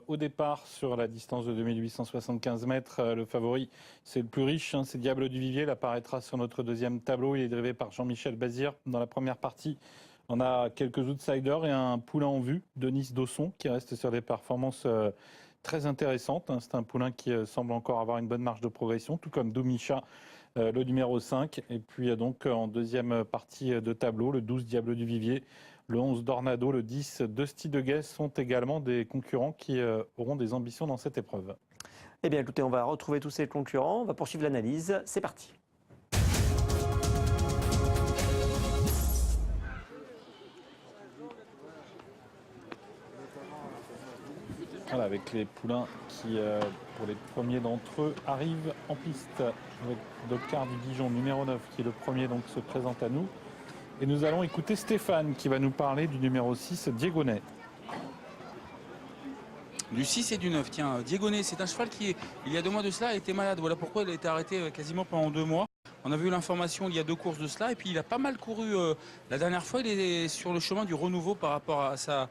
Au départ, sur la distance de 2875 mètres, le favori, c'est le plus riche, hein, c'est Diable du Vivier. Il apparaîtra sur notre deuxième tableau. Il est drivé par Jean-Michel Bazir. Dans la première partie, on a quelques outsiders et un poulain en vue, Denis Dosson, qui reste sur des performances très intéressantes. C'est un poulain qui semble encore avoir une bonne marge de progression, tout comme Doumicha, le numéro 5. Et puis donc en deuxième partie de tableau, le 12 Diable du Vivier, le 11 Dornado, le 10 Dusty de Guess sont également des concurrents qui auront des ambitions dans cette épreuve. Eh bien écoutez, on va retrouver tous ces concurrents, on va poursuivre l'analyse, c'est parti. Voilà, avec les poulains qui, pour les premiers d'entre eux, arrivent en piste. Avec Docard du Dijon, numéro 9, qui est le premier, donc se présente à nous. Et nous allons écouter Stéphane qui va nous parler du numéro 6, Diegonnet. Du 6 et du 9, tiens, Diegonnet, c'est un cheval qui, il y a 2 mois de cela, a été malade. Voilà pourquoi il a été arrêté quasiment pendant 2 mois. On avait eu l'information il y a 2 courses de cela et puis il a pas mal couru. La dernière fois, il est sur le chemin du renouveau par rapport à sa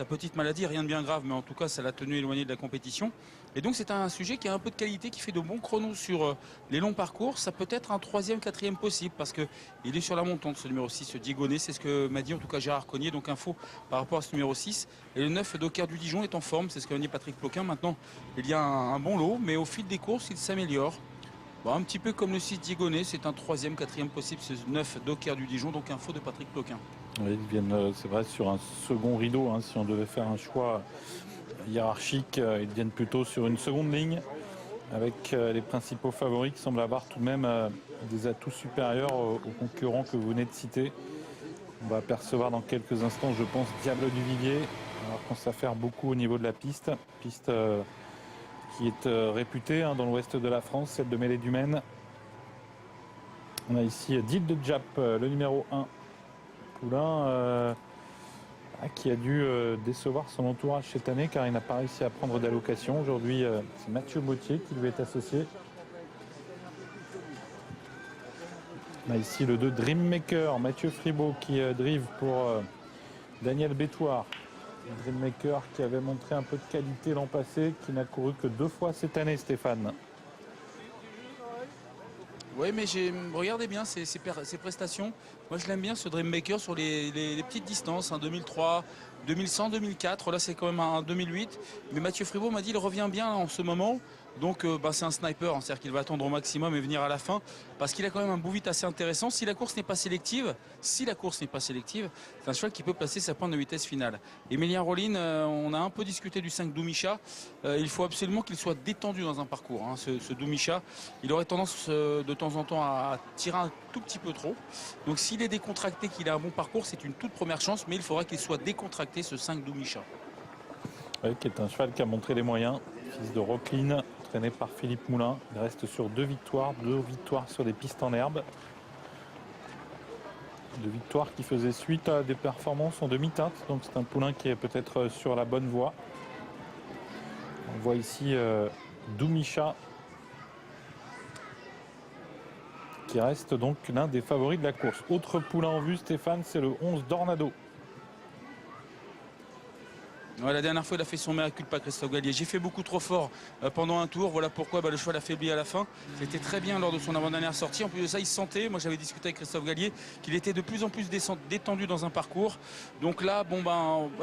petite maladie. Rien de bien grave, mais en tout cas, ça l'a tenu éloigné de la compétition. Et donc, c'est un sujet qui a un peu de qualité, qui fait de bons chronos sur les longs parcours. Ça peut être un 3e, 4e possible parce qu'il est sur la montante, ce numéro 6, Diegonnet. C'est ce que m'a dit en tout cas Gérard Cognier. Donc, info par rapport à ce numéro 6. Et le 9, Docard du Dijon, est en forme. C'est ce qu'a dit Patrick Ploquin. Maintenant, il y a un bon lot, mais au fil des courses, il s'améliore. Bon, un petit peu comme le 6 Diegonnet, c'est un 3e, 4e possible, c'est 9 Docard du Dijon, donc info de Patrick Ploquin. Oui, ils viennent, c'est vrai, sur un second rideau. Hein, si on devait faire un choix hiérarchique, ils viennent plutôt sur une seconde ligne, avec les principaux favoris qui semblent avoir tout de même des atouts supérieurs aux concurrents que vous venez de citer. On va apercevoir dans quelques instants, je pense, Diable du Vivier. Alors qu'on s'affaire beaucoup au niveau de la piste. Piste qui est réputée dans l'ouest de la France, celle de Mêlée-du-Maine. On a ici Dil de Jap, le numéro 1. Poulain qui a dû décevoir son entourage cette année car il n'a pas réussi à prendre d'allocation. Aujourd'hui, c'est Mathieu Bautier qui lui est associé. On a ici le 2 Dreammaker, Mathieu Fribault qui drive pour Daniel Bétoir. Dreammaker qui avait montré un peu de qualité l'an passé, qui n'a couru que 2 fois cette année, Stéphane. Oui, mais regardez bien ses prestations. Moi, je l'aime bien, ce Dreammaker, sur les petites distances, 2003, 2100, 2004. Là, c'est quand même un 2008. Mais Mathieu Fribault m'a dit qu'il revient bien en ce moment. Donc, c'est un sniper, hein, c'est-à-dire qu'il va attendre au maximum et venir à la fin. Parce qu'il a quand même un bout vite assez intéressant. Si la course n'est pas sélective, c'est un cheval qui peut placer sa pointe de vitesse finale. Emilien Rollin, on a un peu discuté du 5 Doumicha. Il faut absolument qu'il soit détendu dans un parcours, hein, ce Doumicha. Il aurait tendance de temps en temps à tirer un tout petit peu trop. Donc s'il est décontracté, qu'il a un bon parcours, c'est une toute première chance, mais il faudra qu'il soit décontracté, ce 5 Doumicha. Oui, qui est un cheval qui a montré les moyens. Fils de Rocklin, entraîné par Philippe Moulin. Il reste sur 2 victoires sur des pistes en herbe. 2 victoires qui faisaient suite à des performances en demi-teinte. Donc c'est un poulain qui est peut-être sur la bonne voie. On voit ici Doumicha, qui reste donc l'un des favoris de la course. Autre poulain en vue, Stéphane, c'est le 11 Dornado. Ouais, la dernière fois, il a fait son mea culpa, Christophe Gallier. J'ai fait beaucoup trop fort pendant un tour. Voilà pourquoi le cheval a faibli à la fin. C'était très bien lors de son avant-dernière sortie. En plus de ça, il se sentait, moi j'avais discuté avec Christophe Gallier, qu'il était de plus en plus détendu dans un parcours. Donc là,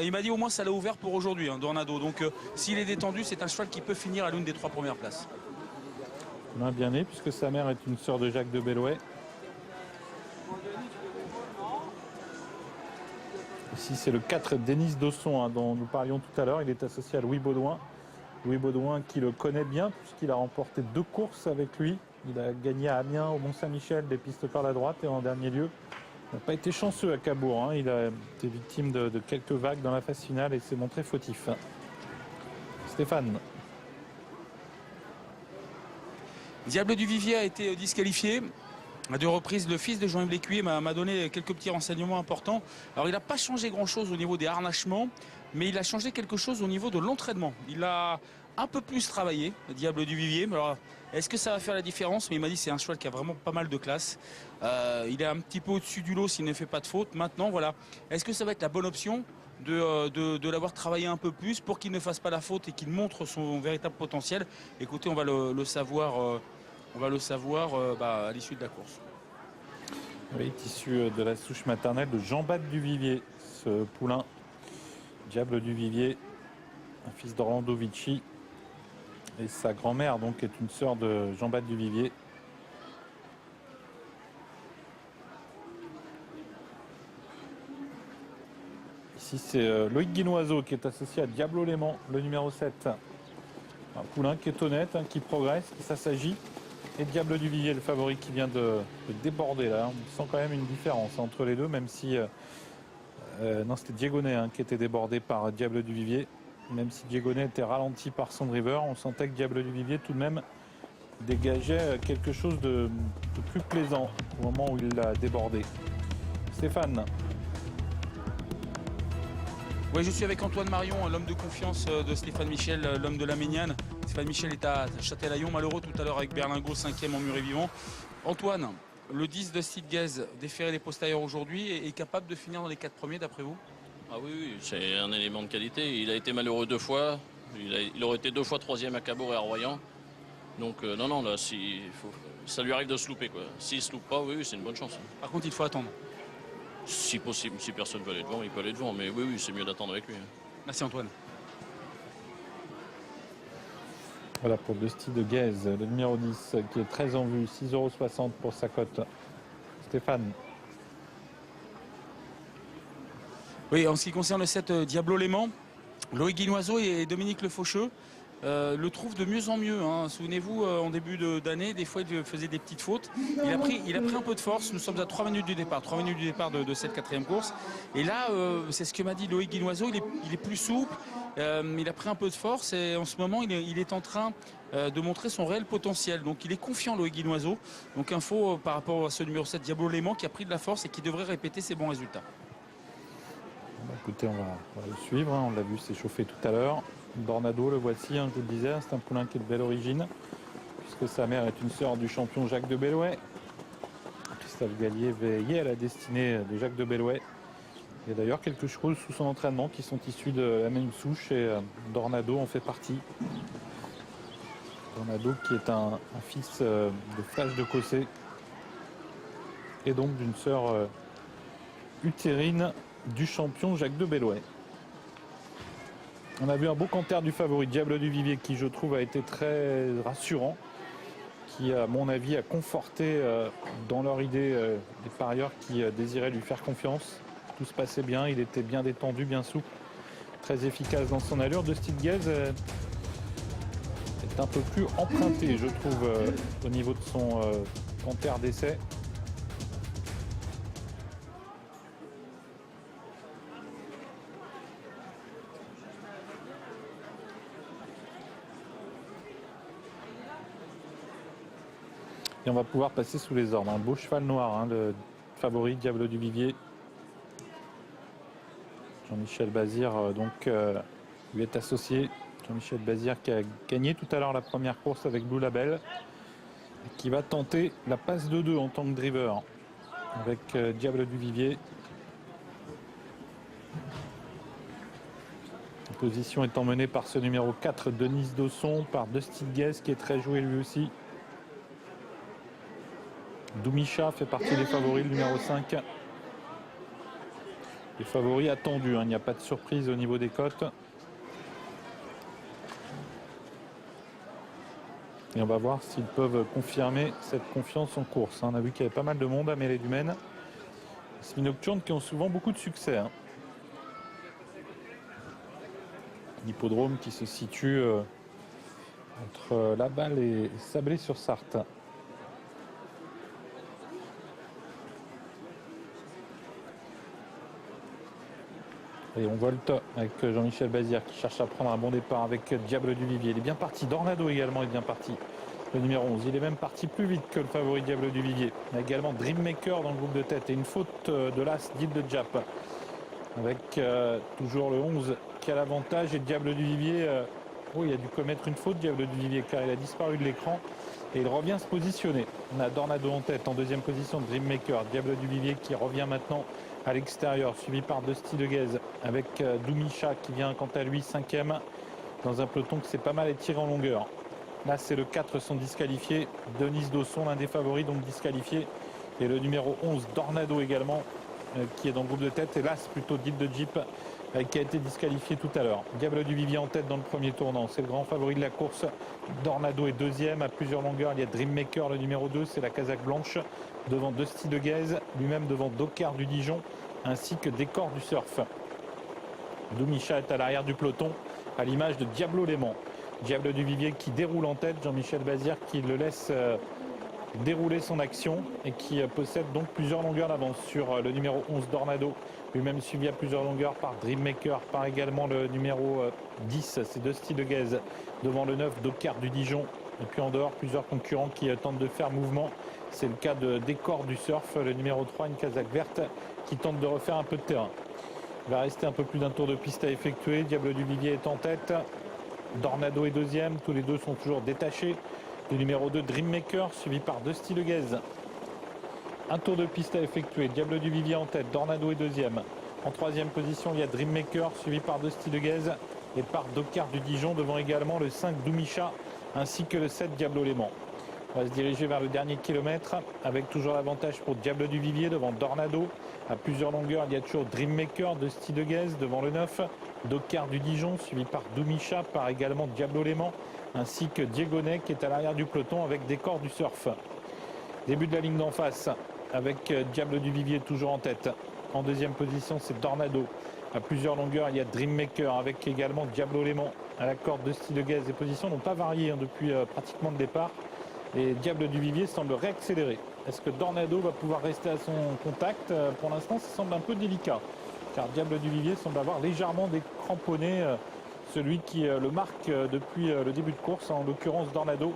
il m'a dit au moins ça l'a ouvert pour aujourd'hui, hein, Dornado. Donc s'il est détendu, c'est un cheval qui peut finir à l'une des 3 premières places. On a bien né, puisque sa mère est une sœur de Jacques de Bellouet. Ici, c'est le 4 Denis Dosson, dont nous parlions tout à l'heure. Il est associé à Louis Baudouin. Louis Baudouin qui le connaît bien, puisqu'il a remporté 2 courses avec lui. Il a gagné à Amiens, au Mont-Saint-Michel, des pistes corde à droite. Et en dernier lieu, il n'a pas été chanceux à Cabourg. Il a été victime de quelques vagues dans la phase finale et s'est montré fautif. Stéphane. Diable du Vivier a été disqualifié. À 2 reprises, le fils de Jean-Yves Lécuyer m'a donné quelques petits renseignements importants. Alors, il n'a pas changé grand-chose au niveau des harnachements, mais il a changé quelque chose au niveau de l'entraînement. Il a un peu plus travaillé, le Diable du Vivier. Alors, est-ce que ça va faire la différence? Mais il m'a dit que c'est un cheval qui a vraiment pas mal de classe. Il est un petit peu au-dessus du lot s'il ne fait pas de faute. Maintenant, voilà. Est-ce que ça va être la bonne option? de l'avoir travaillé un peu plus pour qu'il ne fasse pas la faute et qu'il montre son véritable potentiel. Écoutez, on va le savoir, à l'issue de la course. Oui, issu de la souche maternelle de Jean-Baptiste Duvivier, ce poulain, Diable du Vivier, un fils d'Orlando Vici. Et sa grand-mère donc est une sœur de Jean-Baptiste Duvivier. Ici c'est Loïc Guinoiseau qui est associé à Diablo Léman, le numéro 7. Un poulain qui est honnête, hein, qui progresse, qui s'assagit. Et Diable du Vivier, le favori qui vient de déborder là. On sent quand même une différence entre les deux, même si... non, c'était Diegonnet hein, qui était débordé par Diable du Vivier. Même si Diegonnet était ralenti par Sandriver, on sentait que Diable du Vivier tout de même dégageait quelque chose de plus plaisant au moment où il l'a débordé. Stéphane. Oui, je suis avec Antoine Marion, l'homme de confiance de Stéphane Michel, l'homme de la Méniane. Stéphane Michel est à Châtelaillon, malheureux tout à l'heure avec Berlingot, 5e en mur et vivant. Antoine, le 10 de Steve Gaze, déféré des postérieurs aujourd'hui, est capable de finir dans les 4 premiers d'après vous? Ah oui, c'est un élément de qualité. Il a été malheureux 2 fois. Il aurait été 2 fois 3e à Cabourg et à Royan. Donc non, là, ça lui arrive de se louper, quoi. S'il se loupe pas, oui, c'est une bonne chance. Par contre, il faut attendre. Si possible, si personne veut aller devant, il peut aller devant. Mais oui, c'est mieux d'attendre avec lui. Merci Antoine. Voilà pour Dusty de Gaze, le numéro 10 qui est très en vue, 6,60 € pour sa cote. Stéphane. Oui, en ce qui concerne le 7 Diablo Léman, Loïc Guinoiseau et Dominique Le Faucheux le trouvent de mieux en mieux. Hein. Souvenez-vous, en début d'année, des fois il faisait des petites fautes. Il a pris un peu de force. Nous sommes à 3 minutes du départ, 3 minutes du départ de cette 4e course. Et là, c'est ce que m'a dit Loïc Guinoiseau, il est plus souple, il a pris un peu de force et en ce moment il est en train de montrer son réel potentiel. Donc il est confiant Loïc Guinoiseau. Donc info par rapport à ce numéro 7 Diablo Léman qui a pris de la force et qui devrait répéter ses bons résultats. Écoutez, on va le suivre, hein. On l'a vu s'échauffer tout à l'heure. Dornado, le voici, hein, je vous le disais, c'est un poulain qui est de belle origine, puisque sa mère est une sœur du champion Jacques de Bellouet. Christophe Gallier veillait à la destinée de Jacques de Bellouet. Il y a d'ailleurs quelques chevaux sous son entraînement qui sont issus de la même souche et Dornado en fait partie. Dornado qui est un fils de Flash de Cossé et donc d'une sœur utérine du champion Jacques de Bellouet. On a vu un beau canter du favori Diable du Vivier qui je trouve a été très rassurant, qui à mon avis a conforté dans leur idée les parieurs qui désiraient lui faire confiance. Tout se passait bien, il était bien détendu, bien souple, très efficace dans son allure. Dusty Gaze est un peu plus emprunté je trouve au niveau de son canter d'essai. Et on va pouvoir passer sous les ordres. Un beau cheval noir, hein, le favori Diable du Vivier. Jean-Michel Bazir lui est associé. Jean-Michel Bazir qui a gagné tout à l'heure la première course avec Blue Label. Et qui va tenter la passe de 2 en tant que driver avec Diable du Vivier. La position étant menée par ce numéro 4, Denis Dosson, par Dusty Gaze qui est très joué lui aussi. Doumicha fait partie des favoris, le numéro 5. Les favoris attendus, hein, il n'y a pas de surprise au niveau des cotes. Et on va voir s'ils peuvent confirmer cette confiance en course. On a vu qu'il y avait pas mal de monde à Mêlée du Maine. Semi nocturnes qui ont souvent beaucoup de succès. Hein. L'hippodrome qui se situe entre Laval et Sablé-sur-Sarthe. Et on volte avec Jean-Michel Bazir qui cherche à prendre un bon départ avec Diable du Vivier. Il est bien parti. Dornado également est bien parti. Le numéro 11. Il est même parti plus vite que le favori Diable du Vivier. Il y a également Dreammaker dans le groupe de tête et une faute de l'As d'Île de Jap. Avec toujours le 11 qui a l'avantage et Diable du Vivier. Il a dû commettre une faute Diable du Vivier car il a disparu de l'écran et il revient se positionner. On a Dornado en tête en deuxième position, Dreammaker. Diable du Vivier qui revient maintenant à l'extérieur, suivi par Dusty Deguez avec Doumicha qui vient quant à lui 5e dans un peloton qui s'est pas mal étiré en longueur. Là, c'est le 4 sont disqualifiés. Denis Dosson, l'un des favoris, donc disqualifié. Et le numéro 11, Dornado également, qui est dans le groupe de tête. Et là, c'est plutôt Guide de Jeep qui a été disqualifié tout à l'heure. Diable du Vivier en tête dans le premier tournant. C'est le grand favori de la course. Dornado est deuxième à plusieurs longueurs. Il y a Dreammaker, le numéro 2, c'est la casaque blanche. Devant Dusty Deguez, lui-même devant Docard du Dijon, ainsi que Décor du Surf. Doumicha est à l'arrière du peloton, à l'image de Diablo Léman. Diable du Vivier qui déroule en tête, Jean-Michel Bazir qui le laisse dérouler son action et qui possède donc plusieurs longueurs d'avance sur le numéro 11 Dornado, lui-même suivi à plusieurs longueurs par Dreammaker, par également le numéro 10, c'est Dusty Deguez, devant le 9 Docard du Dijon. Et puis en dehors, plusieurs concurrents qui tentent de faire mouvement. C'est le cas de Décor du Surf, le numéro 3, une casaque verte, qui tente de refaire un peu de terrain. Il va rester un peu plus d'un tour de piste à effectuer. Diable du Vivier est en tête. Dornado est deuxième. Tous les deux sont toujours détachés. Le numéro 2, Dreammaker, suivi par Dusty Deguez. Un tour de piste à effectuer. Diable du Vivier en tête. Dornado est deuxième. En troisième position, il y a Dreammaker, suivi par Dusty Deguez et par Docard du Dijon, devant également le 5 Doumicha, ainsi que le 7 Diablo Léman. On va se diriger vers le dernier kilomètre, avec toujours l'avantage pour Diable du Vivier devant Dornado. À plusieurs longueurs, il y a toujours Dreammaker, Dusty Deguez devant le 9, Docard du Dijon, suivi par Doumicha, par également Diablo Léman, ainsi que Diegonnet qui est à l'arrière du peloton avec Décor du Surf. Début de la ligne d'en face, avec Diable du Vivier toujours en tête. En deuxième position, c'est Dornado. À plusieurs longueurs, il y a Dreammaker avec également Diablo Léman à la corde de Dusty Deguez. Les positions n'ont pas varié depuis pratiquement le départ. Et Diable du Vivier semble réaccélérer. Est-ce que Dornado va pouvoir rester à son contact? Pour l'instant, ça semble un peu délicat. Car Diable du Vivier semble avoir légèrement décramponné celui qui le marque depuis le début de course, en l'occurrence Dornado,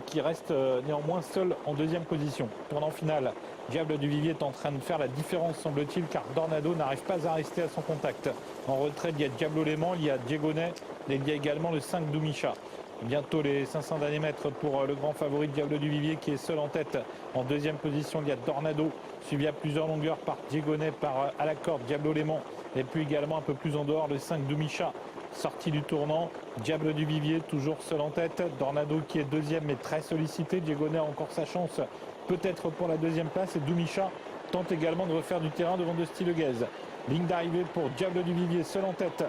qui reste néanmoins seul en deuxième position. Tournant final, Diable du Vivier est en train de faire la différence, semble-t-il, car Dornado n'arrive pas à rester à son contact. En retrait, il y a Diablo Léman, il y a Diegonnet et il y a également le 5 Doumicha. Bientôt les 500 derniers mètres pour le grand favori Diable du Vivier qui est seul en tête. En deuxième position, il y a Dornado, suivi à plusieurs longueurs par Diegonnet, par à la corde Diablo Léman, et puis également un peu plus en dehors le 5 Doumicha. Sortie du tournant, Diable du Vivier toujours seul en tête. Dornado qui est deuxième mais très sollicité. Diegonnet a encore sa chance peut-être pour la deuxième place. Et Doumicha tente également de refaire du terrain devant Dusty Deguez. Ligne d'arrivée pour Diable du Vivier seul en tête.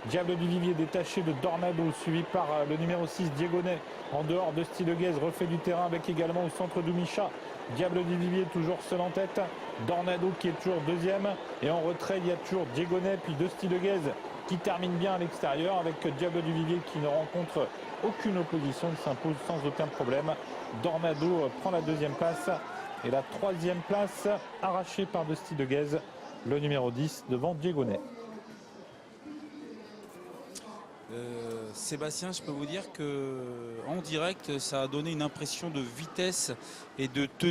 Diable du Vivier détaché de Dornado, suivi par le numéro 6 Diegonnet. En dehors, Dusty Deguez refait du terrain avec également au centre Doumicha. Diable du Vivier toujours seul en tête. Dornado qui est toujours deuxième. Et en retrait, il y a toujours Diegonnet puis Dusty Deguez qui termine bien à l'extérieur avec Diable du Vivier qui ne rencontre aucune opposition. Il s'impose sans aucun problème. Dornado prend la deuxième place. Et la troisième place arrachée par Dusty Deguez, le numéro 10 devant Diegonnet. Sébastien, je peux vous dire que en direct, ça a donné une impression de vitesse et de tenue.